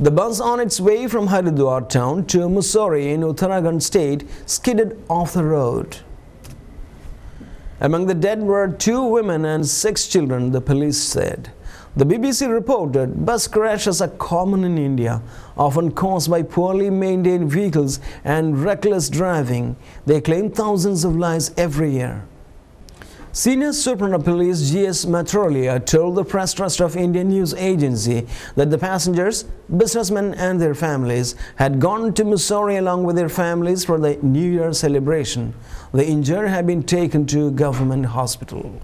The bus on its way from Haridwar town to Mussoorie in Uttarakhand state skidded off the road. Among the dead were 2 women and 6 children, the police said. The BBC reported bus crashes are common in India, often caused by poorly maintained vehicles and reckless driving. They claim thousands of lives every year. Senior Superintendent of Police G.S. Matrolia told the press trust of Indian news agency that the passengers, businessmen and their families had gone to Mussoorie along with their families for the New Year celebration. The injured have been taken to government hospital.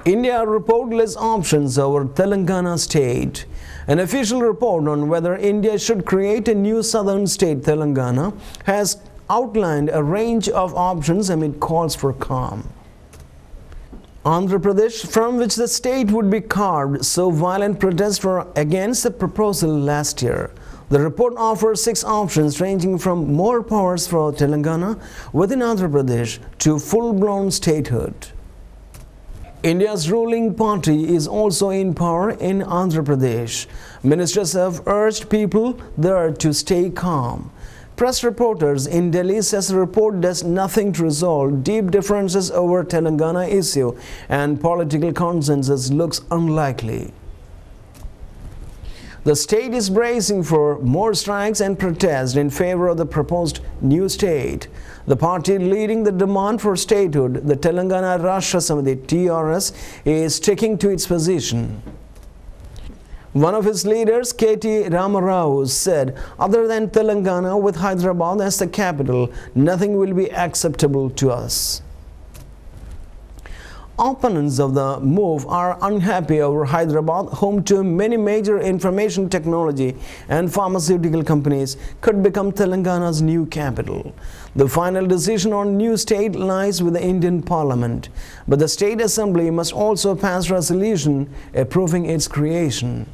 India reportless options over Telangana state. An official report on whether India should create a new southern state, Telangana, has outlined a range of options amid calls for calm. Andhra Pradesh, from which the state would be carved, saw violent protests against the proposal last year. The report offers 6 options ranging from more powers for Telangana within Andhra Pradesh to full-blown statehood. India's ruling party is also in power in Andhra Pradesh. Ministers have urged people there to stay calm. Press reporters in Delhi says the report does nothing to resolve deep differences over Telangana issue and political consensus looks unlikely. The state is bracing for more strikes and protests in favor of the proposed new state. The party leading the demand for statehood, the Telangana Rashtra Samiti (TRS), is sticking to its position. One of his leaders, K.T. Ramarao, said, other than Telangana with Hyderabad as the capital, nothing will be acceptable to us. Opponents of the move are unhappy over Hyderabad, home to many major information technology and pharmaceutical companies, could become Telangana's new capital. The final decision on new state lies with the Indian Parliament, but the State Assembly must also pass resolution approving its creation.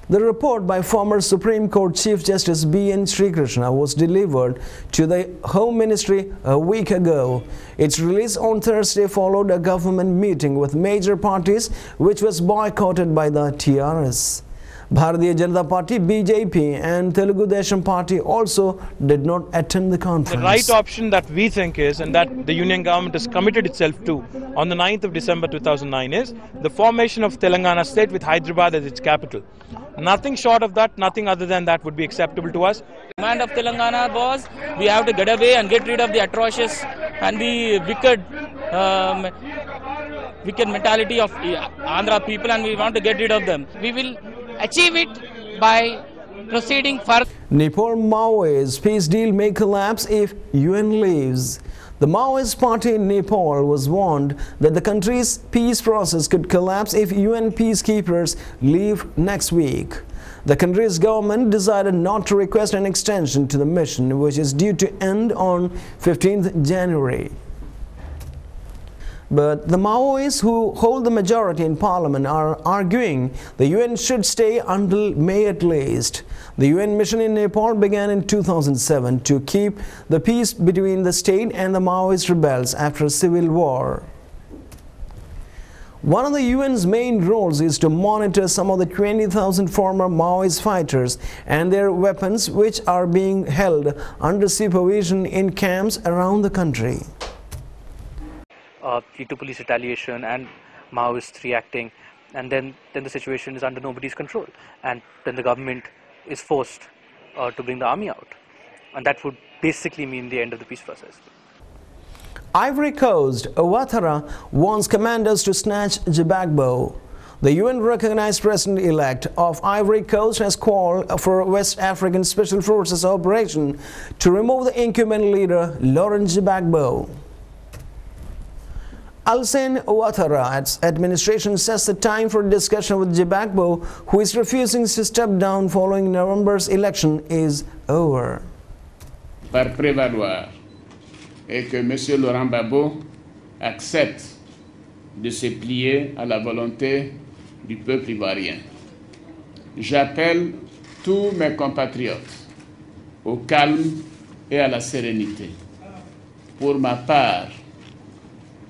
The report by former Supreme Court Chief Justice B.N. Srikrishna was delivered to the Home Ministry a week ago. Its release on Thursday followed a government meeting with major parties which was boycotted by the TRS. Bharatiya Janata Party, BJP and Telugu Desam Party also did not attend the conference. The right option that we think is, and that the Union government has committed itself to on the 9th of December 2009 is the formation of Telangana state with Hyderabad as its capital. Nothing short of that, nothing other than that would be acceptable to us. The demand of Telangana was we have to get away and get rid of the atrocious and the wicked mentality of Andhra people, and we want to get rid of them. We will achieve it by proceeding further. Nepal Maoist peace deal may collapse if UN leaves. The Maoist party in Nepal was warned that the country's peace process could collapse if UN peacekeepers leave next week. The country's government decided not to request an extension to the mission, which is due to end on 15th January. But the Maoists who hold the majority in parliament are arguing the UN should stay until May at least. The UN mission in Nepal began in 2007 to keep the peace between the state and the Maoist rebels after a civil war. One of the UN's main roles is to monitor some of the 20,000 former Maoist fighters and their weapons which are being held under supervision in camps around the country. Due to police retaliation and Maoists reacting, and then the situation is under nobody's control, and then the government is forced to bring the army out, and that would basically mean the end of the peace process. Ivory Coast, Ouattara wants commanders to snatch Gbagbo. The UN-recognized president-elect of Ivory Coast has called for West African Special Forces operation to remove the incumbent leader Laurent Gbagbo. Alsane Ouattara's administration says the time for discussion with Gbagbo, who is refusing to step down following November's election, is over. Par prévaloir et que M. Laurent Gbagbo accepte de se plier à la volonté du peuple ivoirien. J'appelle tous mes compatriotes au calme et à la sérénité. Pour ma part,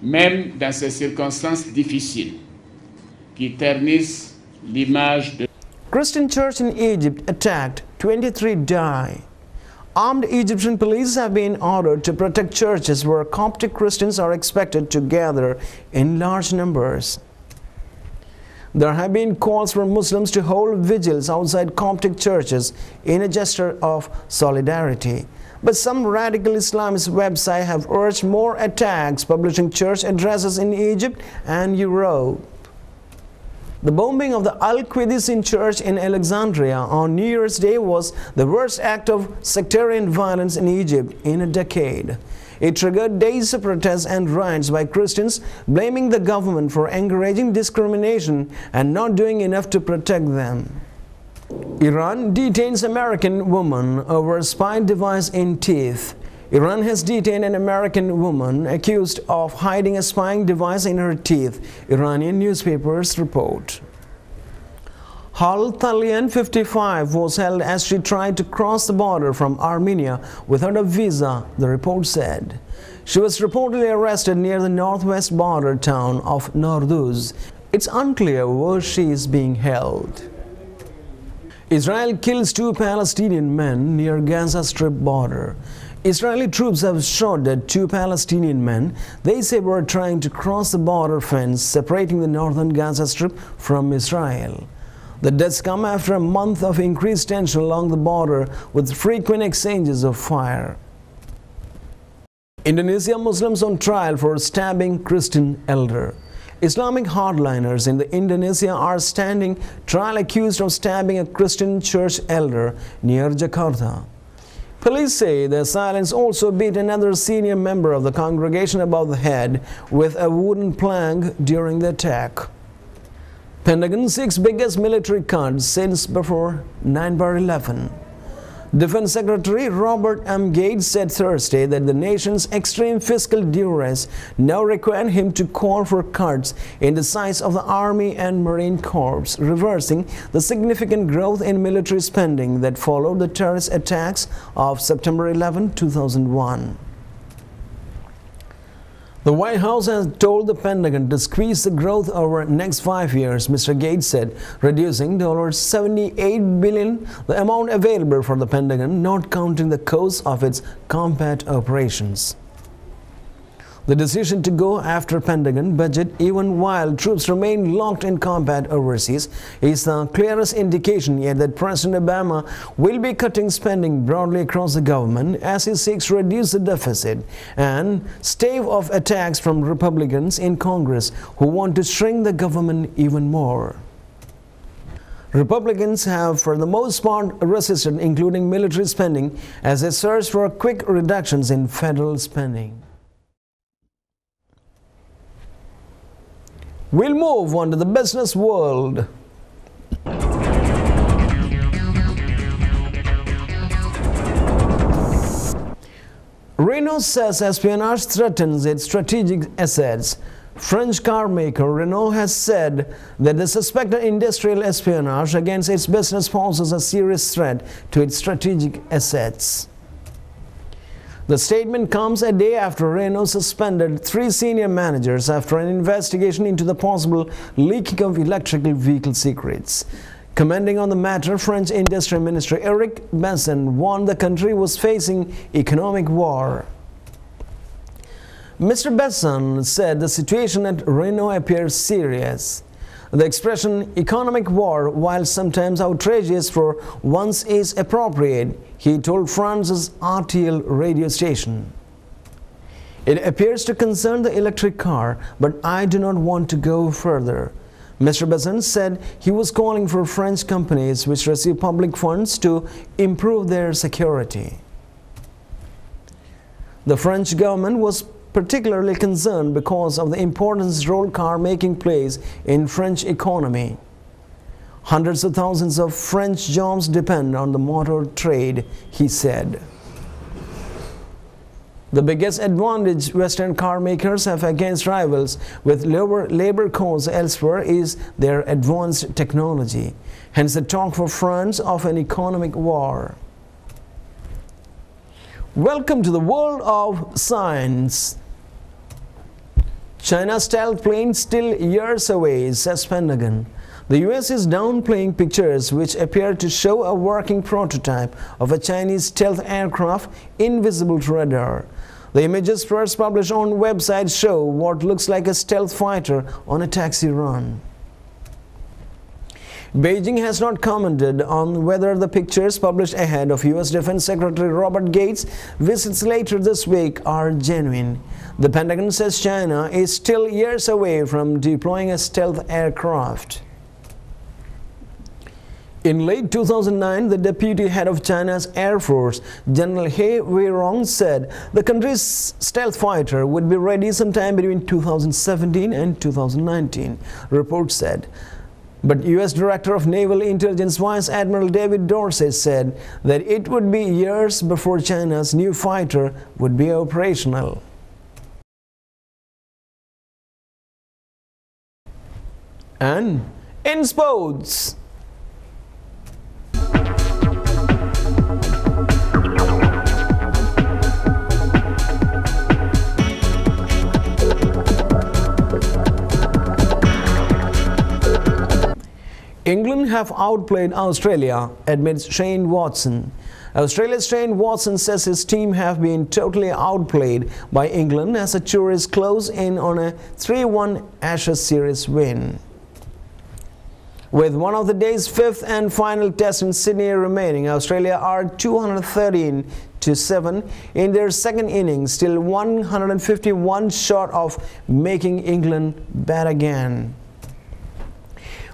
même dans ces circonstances difficiles qui ternissent l'image de Christian church in Egypt attacked, 23 die. Armed Egyptian police have been ordered to protect churches where Coptic Christians are expected to gather in large numbers. There have been calls for Muslims to hold vigils outside Coptic churches in a gesture of solidarity. But some radical Islamist websites have urged more attacks, publishing church addresses in Egypt and Europe. The bombing of the Al-Qidisin church in Alexandria on New Year's Day was the worst act of sectarian violence in Egypt in a decade. It triggered days of protests and riots by Christians, blaming the government for encouraging discrimination and not doing enough to protect them. Iran detains American woman over spy device in teeth. Iran has detained an American woman accused of hiding a spying device in her teeth, Iranian newspapers report. Hal Talian, 55, was held as she tried to cross the border from Armenia without a visa, the report said. She was reportedly arrested near the northwest border town of Norduz. It's unclear where she is being held. Israel kills 2 Palestinian men near Gaza Strip border. Israeli troops have shot dead 2 Palestinian men they say were trying to cross the border fence separating the northern Gaza Strip from Israel. The deaths come after a month of increased tension along the border with frequent exchanges of fire. Indonesia Muslims on trial for stabbing Christian elder. Islamic hardliners in Indonesia are standing trial accused of stabbing a Christian church elder near Jakarta. Police say the assailants also beat another senior member of the congregation above the head with a wooden plank during the attack. Pentagon seeks biggest military cuts since before 9/11. Defense Secretary Robert M. Gates said Thursday that the nation's extreme fiscal duress now required him to call for cuts in the size of the Army and Marine Corps, reversing the significant growth in military spending that followed the terrorist attacks of September 11, 2001. The White House has told the Pentagon to squeeze the growth over the next 5 years, Mr. Gates said, reducing $78 billion, the amount available for the Pentagon, not counting the cost of its combat operations. The decision to go after Pentagon budget even while troops remain locked in combat overseas is the clearest indication yet that President Obama will be cutting spending broadly across the government as he seeks to reduce the deficit and stave off attacks from Republicans in Congress who want to shrink the government even more. Republicans have for the most part resisted including military spending as they search for quick reductions in federal spending. We'll move on to the business world. Renault says espionage threatens its strategic assets. French car maker Renault has said that the suspected industrial espionage against its business poses a serious threat to its strategic assets. The statement comes a day after Renault suspended 3 senior managers after an investigation into the possible leaking of electrical vehicle secrets. Commenting on the matter, French Industry Minister Eric Besson warned the country was facing economic war. Mr. Besson said the situation at Renault appears serious. The expression economic war, while sometimes outrageous for once, is appropriate, he told France's RTL radio station. It appears to concern the electric car, but I do not want to go further. Mr. Besson said he was calling for French companies which receive public funds to improve their security. The French government was particularly concerned because of the importance role car making plays in French economy. Hundreds of thousands of French jobs depend on the motor trade, he said. The biggest advantage Western car makers have against rivals with lower labor costs elsewhere is their advanced technology. Hence the talk for France of an economic war. Welcome to the world of science. China's stealth plane still years away, says Pentagon. The US is downplaying pictures which appear to show a working prototype of a Chinese stealth aircraft invisible to radar. The images first published on websites show what looks like a stealth fighter on a taxi run. Beijing has not commented on whether the pictures published ahead of US Defense Secretary Robert Gates' visits later this week are genuine. The Pentagon says China is still years away from deploying a stealth aircraft. In late 2009, the deputy head of China's Air Force, General He Weirong, said the country's stealth fighter would be ready sometime between 2017 and 2019, reports said. But US Director of Naval Intelligence Vice Admiral David Dorsey said that it would be years before China's new fighter would be operational. And in sports, England have outplayed Australia, admits Shane Watson. Australia's Shane Watson says his team have been totally outplayed by England as the tourists close in on a 3-1 Ashes series win. With one of the day's fifth and final test in Sydney remaining, Australia are 213-7 in their second innings, still 151 short of making England bat again.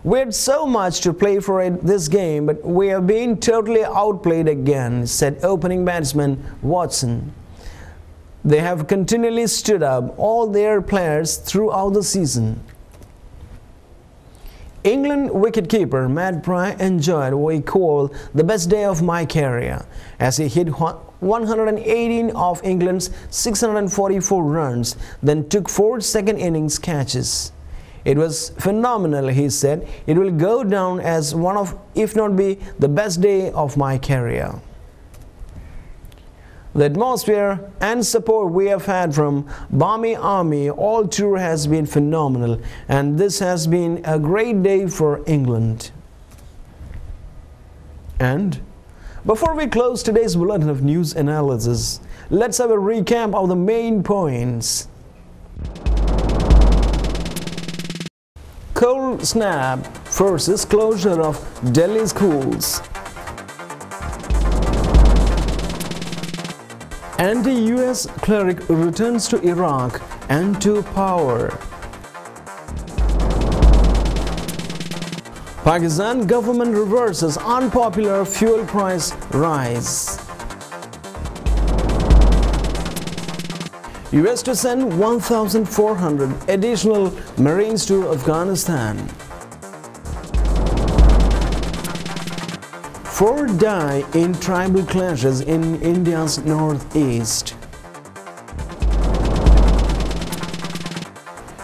We had so much to play for this game, but we have been totally outplayed again, said opening batsman Watson. They have continually stood up all their players throughout the season. England wicketkeeper Matt Pry enjoyed what he called the best day of my career as he hit 118 of England's 644 runs, then took 4 second innings catches. It was phenomenal, he said. It will go down as one of, if not be, the best day of my career. The atmosphere and support we have had from Barmy Army all tour has been phenomenal, and this has been a great day for England. And before we close today's bulletin of news analysis, let's have a recap of the main points. Cold snap forces closure of Delhi schools. Anti-US cleric returns to Iraq and to power. Pakistan government reverses unpopular fuel price rise. US to send 1,400 additional Marines to Afghanistan. 4 die in tribal clashes in India's northeast.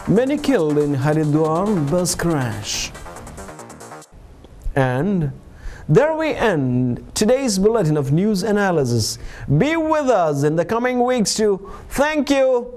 Many killed in Haridwar bus crash. And there we end today's bulletin of news analysis. Be with us in the coming weeks to thank you.